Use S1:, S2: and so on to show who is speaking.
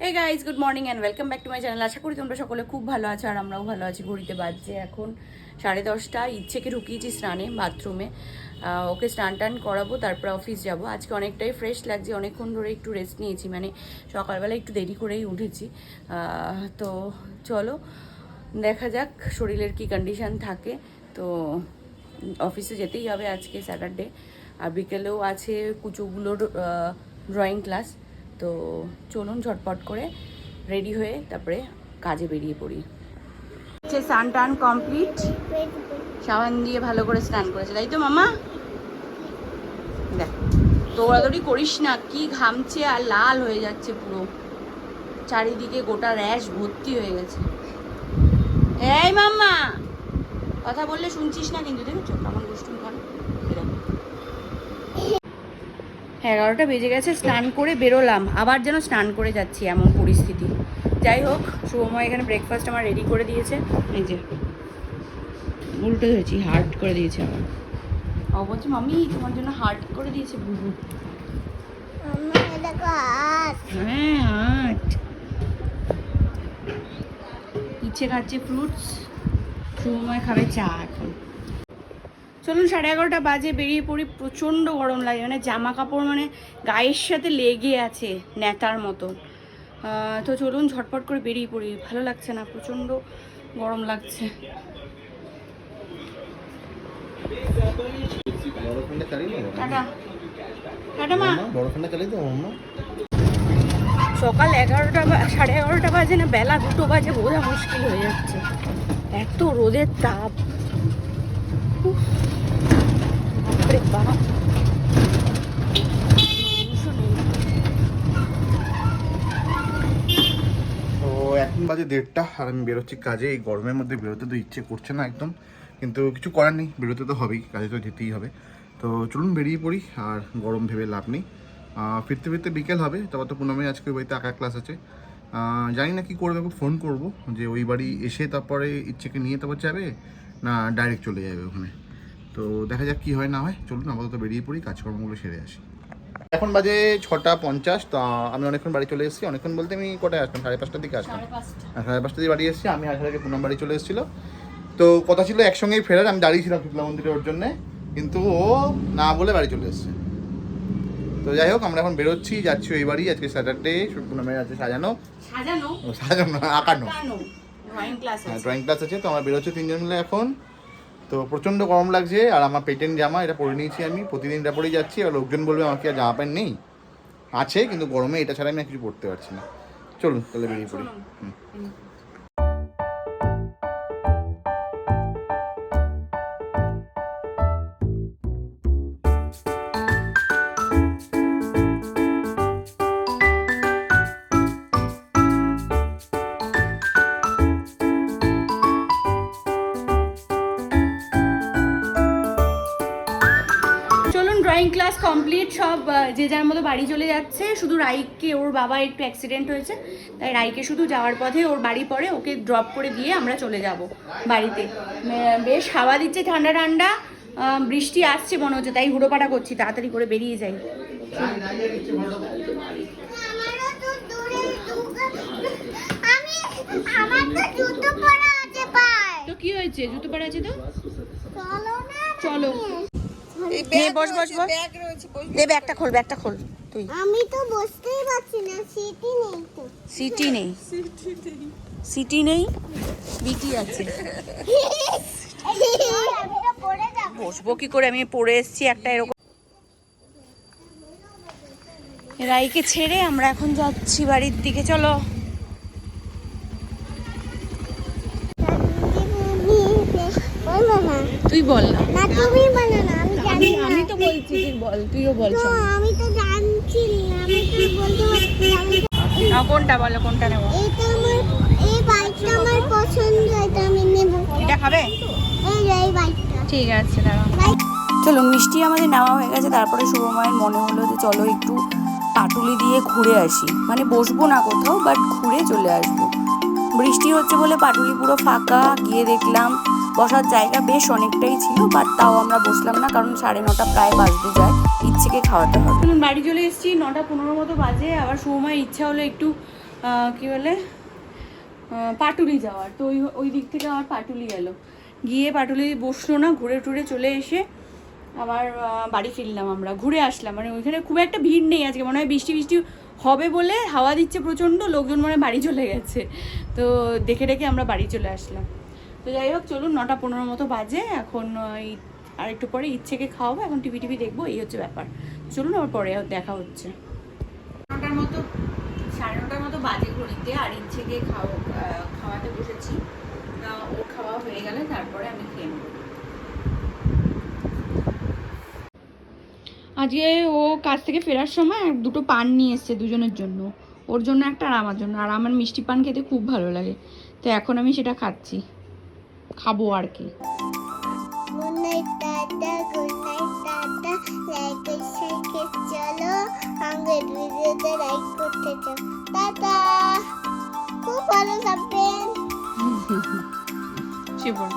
S1: Hey guys, good morning and welcome back to my channel. আশা করি তোমরা সকলে খুব ভালো আছো আর আমরাও ভালো আছি। ঘড়িতে বাজছে এখন 10:30। ইচ্ছেকে ঢুকিয়েছি স্নানে, বাথরুমে। ওকে স্নান টান করাবো, তারপর অফিস যাব। আজকে অনেকটাই ফ্রেশ লাগছে, অনেকক্ষণ ধরে একটু রেস্ট নিয়েছি, মানে সকালবেলা একটু দেরি করেই উঠেছি। তো চলো দেখা যাক শরীরের কি কন্ডিশান থাকে। তো অফিসে যেতেই হবে, আজকে স্যাটারডে। আর বিকেলেও আছে কুচুগুলোর ড্রয়িং ক্লাস। তো চলুন ঝটপট করে রেডি হয়ে তারপরে কাজে বেরিয়ে পড়ি। স্নান টান কমপ্লিট, সাবান দিয়ে ভালো করে স্নান করেছে, তাই তো মামা? দেখ, দৌড়াদৌড়ি করিস না, কি ঘামছে আর লাল হয়ে যাচ্ছে পুরো, চারিদিকে গোটা র্যাশ ভর্তি হয়ে গেছে। এই মাম্মা, কথা বললে শুনছিস না কিন্তু, দেখেছো কেমন দুষ্টুমি করে। 11টা বেজে গেছে, স্নান করে বেরোলাম, আবার যেন স্নান করে যাচ্ছি এমন পরিস্থিতি। যাই হোক, শুভময় এখানে ব্রেকফাস্ট আমার রেডি করে দিয়েছে। এই যে উল্টো ধরেছি, হার্ড করে দিয়েছে আবার। বলছি মাম্মি তোমার জন্য হার্ড করে দিয়েছে বুবু। হ্যাঁ হার্ট। ইচ্ছে খাচ্ছে ফ্রুটস, শুভময় খাবে চা এখন। চলুন 11:30 বাজে, বেরিয়ে পড়ি। প্রচণ্ড গরম লাগে, মানে জামা কাপড় মানে গায়ের সাথে লেগে আছে নেতার মতো। তো চলুন ঝটপট করে বেরিয়ে পড়ি, ভালো লাগছে না, প্রচণ্ড গরম লাগছে। সকাল 11টা 11:30 বাজে না বেলা 2 বাজে বোঝা মুশকিল হয়ে যাচ্ছে, এত রোদের তাপ।
S2: তো এখন বাজে 1:30 আর আমি বেরোচ্ছি কাজে। এই গরমের মধ্যে বেরোতে তো ইচ্ছে করছে না একদম, কিন্তু কিছু করার নেই, বেরোতে তো হবেই, কাজে তো যেতেই হবে। তো চলুন বেরিয়ে পড়ি, আর গরম ভেবে লাভ নেই। ফিরতে ফিরতে বিকেল হবে, তারপর তো পুনমে আজকে ওই বাড়িতে আঁকা ক্লাস আছে। জানি না কী করবে, ফোন করবো যে ওই বাড়ি এসে তারপরে ইচ্ছেকে নিয়ে তারপর যাবে না ডাইরেক্ট চলে যাবে ওখানে। তো দেখা যাক কী হয় না হয়। চলুন আপাতত বেরিয়ে পড়ি, কাজকর্মগুলো সেরে আসি। এখন বাজে 6:50। তো আমি অনেকক্ষণ বাড়ি চলে এসেছি। অনেকক্ষণ বলতে আমি কোটায় আসলাম, 5:30টার দিকে আসলাম। 5:30 দিয়ে বাড়ি এসেছি আমি। আসার আগে পুনম বাড়ি চলে এসেছিলো। তো কথা ছিল একসঙ্গেই ফেরার, আমি দাঁড়িয়েছিলাম শুক্লা মন্দিরে ওর জন্যে, কিন্তু ও না বলে বাড়ি চলে এসেছে। তো যাই হোক, আমরা এখন বেরোচ্ছি, যাচ্ছি ওই বাড়ি। আজকে স্যাটারডে, পুনমের আছে সাজানো আঁকানো, হ্যাঁ ড্রয়িং ক্লাস আছে। তো আমরা বেরোচ্ছি 3জন মিলে এখন। তো প্রচণ্ড গরম লাগছে, আর আমার পেটেন জামা এটা পরে নিয়েছি আমি, প্রতিদিন এটা পরেই যাচ্ছি। আর লোকজন বলবে আমাকে আর জামা প্যান্ট নেই, আছে কিন্তু গরমে এটা ছাড়া আমি আর কিছু পরতে পারছি না। চলুন তাহলে বেরিয়ে পড়ি।
S1: ড্রয়িং ক্লাস কমপ্লিট, সব যে যার মতো বাড়ি চলে যাচ্ছে। শুধু রাইকে, ওর বাবা একটু অ্যাক্সিডেন্ট হয়েছে, তাই রাইকে শুধু যাওয়ার পথে ওর বাড়ি পরে ওকে ড্রপ করে দিয়ে আমরা চলে যাব বাড়িতে। বেশ হাওয়া দিচ্ছে ঠান্ডা ঠান্ডা, বৃষ্টি আসছে মনে হচ্ছে, তাই হুড়োপাটা করছি, তাড়াতাড়ি করে বেরিয়ে যাই। তো কি হয়েছে, জুতো পরা আছে তো চলো। বস বস বস, দে ব্যাগটা খোল, ব্যাগটা খোল তুই।
S3: আমি তো বসতেই পারছি না, সিটি নেই তো।
S1: সিটি নেই, সিটি নেই, বিটি আছে। বসবো কি করে, আমি পড়ে এসছি একটা এরকম। রাইকে ছেড়ে আমরা এখন যাচ্ছি বাড়ির দিকে, চলো। তুই বল না,
S3: না তুমি বলো না, আমি জানি না।
S1: আমি তো বলছি, তুই বল, তুইও বল।
S3: আমি তো জানছি না, আমি তো বলতে পারছি না।
S1: কোনটা বলো, কোনটা নেবো?
S3: এটা আমার, এই বাইকটা আমার পছন্দ, এটা আমি নেব।
S1: এটা খাবে?
S3: এই বাইকটা
S1: ঠিক আছে, দাঁড়াও। চলো, মিষ্টি আমাদের নেওয়া হয়ে গেছে। তারপরে শুভময়ের মনে হলো যে চলো একটু পাটুলি দিয়ে ঘুরে আসি, মানে বসবো না কোথাও, বাট ঘুরে চলে আসবো। বৃষ্টি হচ্ছে বলে পাটুলি পুরো ফাঁকা। গিয়ে দেখলাম বসার জায়গা বেশ অনেকটাই ছিল, বাট তাও আমরা বসলাম না, কারণ 9:30 প্রায় বাজতে যায়, ইচ্ছেকে খাওয়াতে হবে। বাড়ি চলে এসেছি, 9:15 মতো বাজে। আবার শুভময়ের ইচ্ছা হলো একটু কি বলে পাটুলি যাওয়ার, তো ওই দিক থেকে আমার পাটুলি গেল, গিয়ে পাটুলি বসলো না, ঘুরে টুরে চলে এসে আবার বাড়ি ফিরলাম, আমরা ঘুরে আসলাম। মানে ওইখানে খুব একটা ভিড় নেই আজকে, মনে হয় বৃষ্টি বৃষ্টি হবে বলে, হাওয়া দিচ্ছে প্রচণ্ড, লোকজন মনে হয় বাড়ি চলে গেছে, তো দেখে দেখে আমরা বাড়ি চলে আসলাম। তো যাই হোক চলুন, 9:15 মতো বাজে এখন, আর একটু পরে ইচ্ছেকে খাওয়াবো, এখন টিভি দেখবো, এই হচ্ছে ব্যাপার। চলুন আবার পরে দেখা হচ্ছে। 9টার মতো, 9:30 মতো বাজে ঘড়িতে, আর ইচ্ছেকে খাওয়াতে বসেছি, ও খাওয়া হয়ে গেলে তারপরে আমি খেয়ে নেবো। আজকে ও কাজ থেকে ফেরার সময় 2টো পান নিয়ে এসছে দুজনের জন্য, ওর জন্য একটা আর আমার জন্য, আর আমার মিষ্টি পান খেতে খুব ভালো লাগে, তো এখন আমি সেটা খাবো আর কি।
S3: Good night tata, good night tata, like share চলো, আমাদের ভিডিওতে লাইক করতে চাও, টাটা, খুব ভালো থাকবেন।
S1: শিবর।